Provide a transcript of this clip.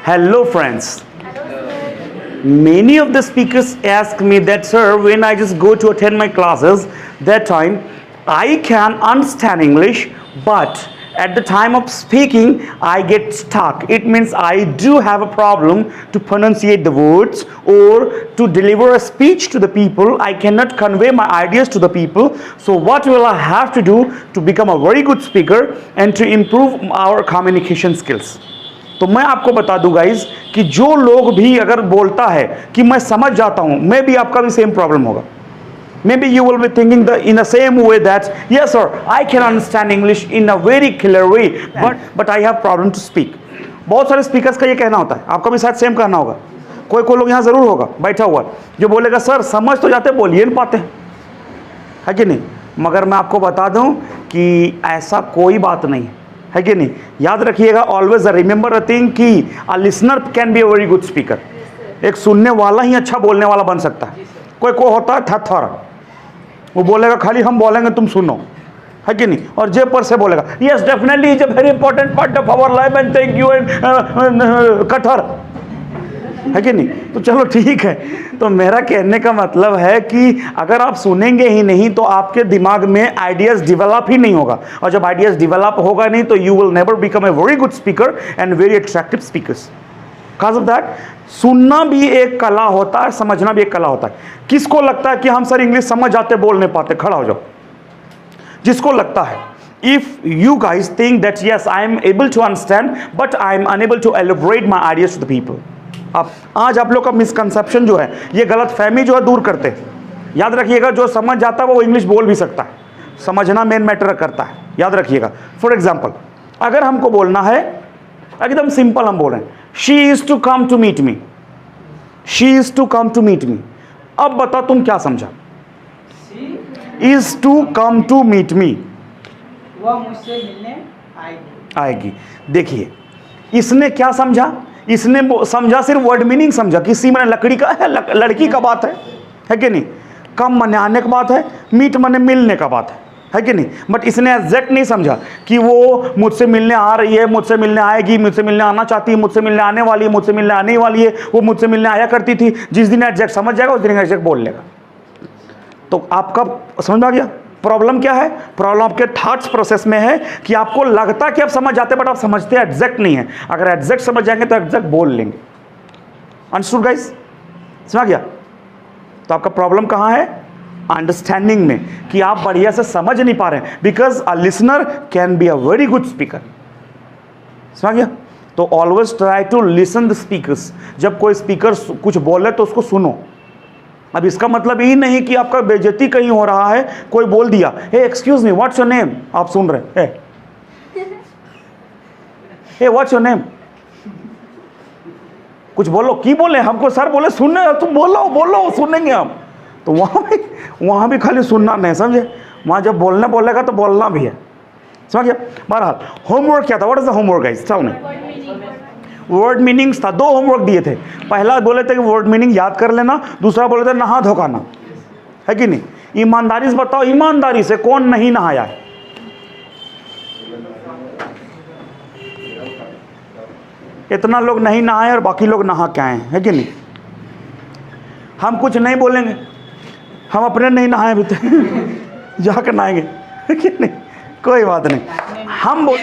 Hello friends. Many of the speakers ask me that, sir, when I just go to attend my classes, that time I can understand English, but at the time of speaking, I get stuck. It means I do have a problem to pronunciate the words or to deliver a speech to the people. I cannot convey my ideas to the people. So what will I have to do to become a very good speaker and to improve our communication skills? तो मैं आपको बता दूं guys कि जो लोग भी अगर बोलता है कि मैं समझ जाता हूं, मे बी आपका भी सेम प्रॉब्लम होगा. Maybe you will be thinking in the same way that yes sir I can understand English in a very clear way, but I have problem to speak. बहुत सारे speakers का ये कहना होता है, आपका भी शायद सेम कहना होगा. कोई कोई लोग यहाँ जरूर होगा बैठा हुआ जो बोलेगा सर समझ तो जाते बोलिए नहीं पाते हैं, है कि नहीं. मगर मैं आपको बता दूं कि ऐसा कोई बात नहीं है कि नहीं. याद रखिएगा, ऑलवेज रिमेंबर अ थिंग कि अ listener can be a very good speaker. एक सुनने वाला ही अच्छा बोलने वाला बन सकता है. कोई को होता है थर, वो बोलेगा खाली हम बोलेंगे तुम सुनो, है कि नहीं, और जेब पर से बोलेगा yes definitely is a very important part of our life and thank you and कठर, है कि नहीं. तो चलो ठीक है. तो मेरा कहने का मतलब है कि अगर आप सुनेंगे ही नहीं तो आपके दिमाग में आइडियाज डेवलप ही नहीं होगा, और जब आइडियाज डेवलप होगा नहीं तो you will never become a very good speaker and very attractive speakers. Because of that सुनना भी एक कला होता है, समझना भी एक कला होता है. किसको लगता है कि हम सर इंग्लिश समझ जाते बोल नहीं पाते, खड़ा हो जाओ. जिसको लगता है, if you guys think that yes I am able to understand but I am unable to elaborate my ideas to the people. आज आप लोग का मिसकंसेप्शन जो है, ये गलत फहमी जो है दूर करते हैं. याद रखिएगा, जो समझ जाता है वो इंग्लिश बोल भी सकता है. समझना मेन मैटर करता है, याद रखिएगा. फॉर एग्जाम्पल, अगर हमको बोलना है एकदम सिंपल, हम बोल रहे हैं she is to come to meet me, she is to come to meet me. अब बता तुम क्या समझा? Is to come to meet me, वह मुझसे मिलने आएगी. देखिए इसने क्या समझा? इसने समझा सिर्फ वर्ड मीनिंग समझा कि सी माने लकड़ी का है, लड़की का बात है कि नहीं. कम माने आने का बात है, मीट माने मिलने का बात है कि नहीं. बट इसने एग्जैक्ट नहीं समझा कि वो मुझसे मिलने आ रही है, मुझसे मिलने आएगी, मुझसे मिलने आना चाहती है, मुझसे मिलने आने वाली है, मुझसे मिलने आने वाली है, वो मुझसे मिलने आया करती थी. जिस दिन एग्जैक्ट समझ जाएगा उस दिन एग्जैक्ट बोल लेगा. तो आपका समझ में आ गया प्रॉब्लम क्या है? प्रॉब्लम आपके थॉट्स प्रोसेस में है कि आपको लगता कि आप समझ जाते बट आप समझते एग्जैक्ट नहीं है. अगर एग्जैक्ट समझ जाएंगे तो एग्जैक्ट बोल लेंगे. Understood guys? समझ गया? तो आपका प्रॉब्लम कहाँ है? अंडरस्टैंडिंग में, कि आप बढ़िया से समझ नहीं पा रहे हैं. Because a listener can be a very good speaker. समझ गया? तो always try to listen the speakers. जब कोई स्पीकर कुछ बोले तो उसको सुनो. अब इसका मतलब यही नहीं कि आपका बेइज्जती कहीं हो रहा है. कोई बोल दिया hey excuse me what's your name, आप सुन रहे हैं हे व्हाट्स योर नेम, कुछ बोलो. की बोले हमको सर बोले सुनने, तुम बोलो सुनेंगे हम. तो वहां भी खाली सुनना नहीं, समझे. वहां जब बोलेगा तो बोलना भी है. समझ गया? बहरहाल होमवर्क क्या था? What is the homework guys? Tell me. Word meanings था. 2 होमवर्क दिए थे. पहला बोले थे कि वर्ड मीनिंग याद कर लेना, दूसरा बोले थे नहा धोखाना, है कि नहीं. ईमानदारी से बताओ, ईमानदारी से कौन नहीं नहाया है? इतना लोग नहीं नहाए और बाकी लोग नहा के आए, है कि नहीं. हम कुछ नहीं बोलेंगे, हम अपने नहीं नहाए भी थे जाकर नहाएंगे, है कि नहीं. कोई बात नहीं, हम बोल